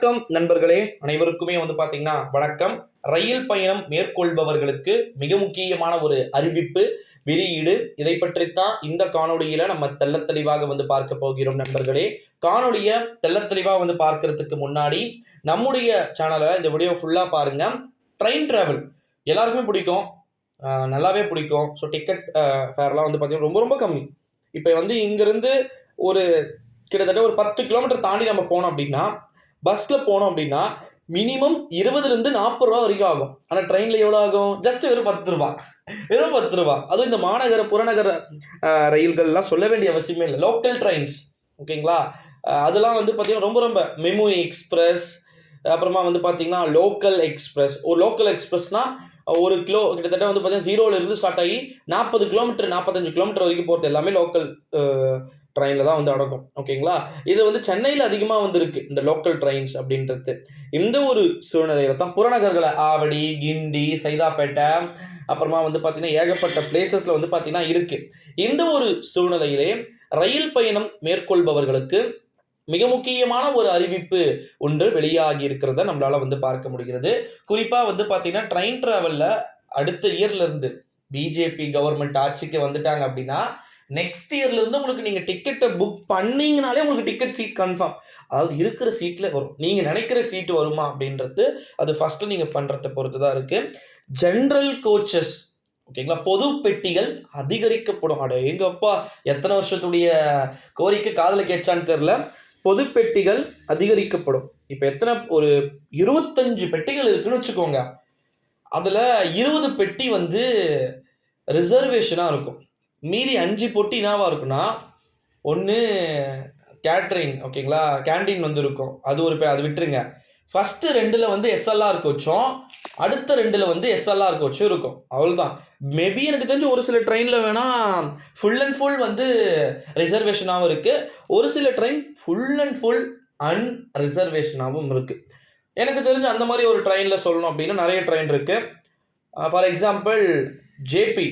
வணக்கம் நண்பர்களே, அனைவருக்குமே பாத்தீங்கன்னா வணக்கம். ரயில் பயணம் மேற்கொள்பவர்களுக்கு மிக முக்கியமான ஒரு அறிவிப்பு வெளியீடு. இதை பற்றித்தான் இந்த காணொளியில நம்ம தெள்ள தெளிவாக பார்க்க போகிறோம் நண்பர்களே. காணொளிய தெள்ள தெளிவா பார்க்கறதுக்கு முன்னாடி நம்முடைய சேனலை இந்த வீடியோ ஃபுல்லா பாருங்க. ட்ரெயின் டிராவல் எல்லாருக்குமே பிடிக்கும், நல்லாவே பிடிக்கும். ஸோ டிக்கெட் ஃபேர்லாம் பார்த்தீங்கன்னா ரொம்ப ரொம்ப கம்மி. இப்போ இங்கிருந்து ஒரு கிட்டத்தட்ட ஒரு 10 கிலோமீட்டர் தாண்டி நம்ம போனோம் அப்படின்னா, பஸ்ஸில் போனோம் அப்படின்னா மினிமம் 20லேருந்து 40 ரூபா வரைக்கும் ஆகும். ஆனால் ட்ரெயினில் எவ்வளோ ஆகும்? ஜஸ்ட் வெறும் 10 ரூபா, வெறும் 10 ரூபா. அதுவும் இந்த மாநகர புறநகர ரயில்கள்லாம் சொல்ல வேண்டிய அவசியமே இல்லை. லோக்கல் ட்ரெயின்ஸ் ஓகேங்களா, அதெல்லாம் பார்த்தீங்கன்னா ரொம்ப ரொம்ப மெமு எக்ஸ்பிரஸ், அப்புறமா பார்த்தீங்கன்னா லோக்கல் எக்ஸ்பிரஸ். ஒரு லோக்கல் எக்ஸ்பிரஸ்னால் ஒரு கிலோ கிட்டத்தட்ட பார்த்தீங்கன்னா 0லேருந்து ஸ்டார்ட் ஆகி 40 கிலோமீட்டர் 45 கிலோமீட்டர் வரைக்கும் போகிறது எல்லாமே லோக்கல் ட்ரெயினில் தான் அடங்கும். ஓகேங்களா, இது சென்னையில் அதிகமாக இருக்கு இந்த லோக்கல் ட்ரெயின்ஸ் அப்படின்றது. இந்த ஒரு சூழ்நிலையில தான் புறநகர்களை ஆவடி, கிண்டி, சைதாப்பேட்டை, அப்புறமா பார்த்தீங்கன்னா ஏகப்பட்ட பிளேசஸ்ல பார்த்தீங்கன்னா இருக்கு. இந்த ஒரு சூழ்நிலையிலே ரயில் பயணம் மேற்கொள்பவர்களுக்கு மிக முக்கியமான ஒரு அறிவிப்பு ஒன்று வெளியாகி இருக்கிறத நம்மளால பார்க்க முடிகிறது. குறிப்பா பார்த்தீங்கன்னா ட்ரெயின் டிராவல்ல அடுத்த இயர்ல இருந்து பிஜேபி கவர்மெண்ட் ஆட்சிக்கு வந்துட்டாங்க அப்படின்னா, நெக்ஸ்ட் இயர்ல இருந்து உங்களுக்கு நீங்க டிக்கெட்டை புக் பண்ணீங்கனாலே உங்களுக்கு டிக்கெட் சீட் கன்ஃபார்ம். அதாவது இருக்கிற சீட்ல வரும். நீங்க நினைக்கிற சீட் வருமா அப்படின்றது அது ஃபர்ஸ்ட் நீங்க பண்றதை பொறுத்து தான் இருக்கு. ஜெனரல் கோச்சஸ் ஓகேங்களா, பொது பெட்டிகள் அதிகரிக்கப்படும். அட எங்கப்பா, எத்தனை வருஷத்துடைய கோரிக்கை காதல கேட்சான்னு தெரியல. பொது பெட்டிகள் அதிகரிக்கப்படும். இப்போ எத்தனை, ஒரு 25 பெட்டிகள் இருக்குன்னு வச்சுக்கோங்க. அதுல 20 பெட்டி ரிசர்வேஷனா இருக்கும். மீதி 5 பொட்டி என்னவா இருக்குன்னா, ஒன்று கேட்ரிங் ஓகேங்களா, கேண்டீன் இருக்கும். அது ஒரு அது விட்டுருங்க. ஃபர்ஸ்ட் 2ல் எஸ்எல்ஆர் கோச்சும், அடுத்த 2ல் எஸ்எல்ஆர் கோச்சும் இருக்கும். அவ்வளோதான். மேபி எனக்கு தெரிஞ்ச ஒரு சில ட்ரெயினில் வேணா ஃபுல் அண்ட் ஃபுல் ரிசர்வேஷனாகவும் இருக்கு. ஒரு சில ட்ரெயின் ஃபுல் அண்ட் ஃபுல் அன்ரிசர்வேஷனாகவும் இருக்கு. எனக்கு தெரிஞ்ச அந்த மாதிரி ஒரு ட்ரெயினில் சொல்லணும் அப்படின்னா நிறைய ட்ரெயின் இருக்கு. ஃபார் எக்ஸாம்பிள் ஜேபி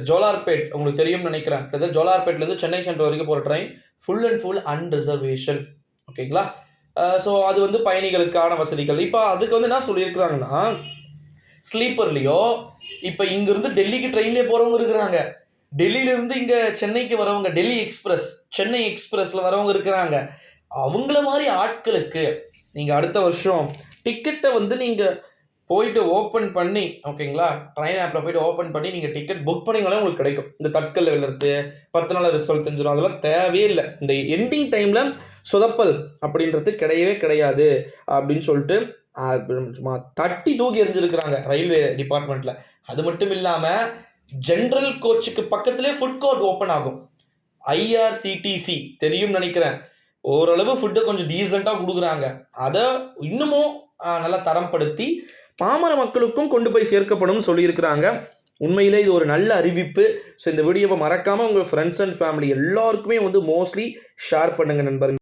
ஜோலார்பேட் உங்களுக்கு தெரியும்னு நினைக்கிறேன். ஜோலார்பேட்லேருந்து சென்னை சென்ட்ரல் வரைக்கும் போகிற ட்ரெயின் ஃபுல் அண்ட் ஃபுல் அன்ரிசர்வேஷன். ஓகேங்களா, ஸோ அது பயணிகளுக்கான வசதிகள். இப்போ அதுக்கு என்ன சொல்லியிருக்கிறாங்கன்னா, ஸ்லீப்பர்லையோ இப்போ இங்கிருந்து டெல்லிக்கு ட்ரெயின்லேயே போகிறவங்க இருக்கிறாங்க. டெல்லியிலேருந்து இங்கே சென்னைக்கு வரவங்க, டெல்லி எக்ஸ்பிரஸ், சென்னை எக்ஸ்பிரஸில் வரவங்க இருக்கிறாங்க. அவங்கள மாதிரி ஆட்களுக்கு நீங்கள் அடுத்த வருஷம் டிக்கெட்டை நீங்கள் போயிட்டு ஓப்பன் பண்ணி, ஓகேங்களா, ட்ரெயின் ஆப்பில் போயிட்டு ஓப்பன் பண்ணி நீங்கள் டிக்கெட் புக் பண்ணிங்களே உங்களுக்கு கிடைக்கும். இந்த தட்கல் விழுறது 10 நாள் ரிசல்ட் தெரிஞ்சிடும், அதெல்லாம் தேவையே இல்லை. இந்த எண்டிங் டைமில் சொதப்பல் அப்படின்றது கிடையவே கிடையாது அப்படின்னு சொல்லிட்டு சும்மா தட்டி தூக்கி எறிஞ்சிருக்கிறாங்க ரயில்வே டிபார்ட்மெண்ட்டில். அது மட்டும் இல்லாமல் ஜென்ரல் கோச்சுக்கு பக்கத்துலேயே ஃபுட் கோர்ட் ஓப்பன் ஆகும். ஐஆர்சிடிசி தெரியும் நினைக்கிறேன், ஓரளவு ஃபுட்டை கொஞ்சம் டீசெண்டாக கொடுக்குறாங்க. அதை இன்னமும் நல்லா தரம்படுத்தி பாமர மக்களுக்கும் கொண்டு போய் சேர்க்கப்படும் சொல்லியிருக்கிறாங்க. உண்மையிலே இது ஒரு நல்ல அறிவிப்பு. ஸோ இந்த வீடியோவை மறக்காமல் உங்கள் ஃப்ரெண்ட்ஸ் அண்ட் ஃபேமிலி எல்லாருக்குமே மோஸ்ட்லி ஷேர் பண்ணுங்கள் நண்பர்கள்.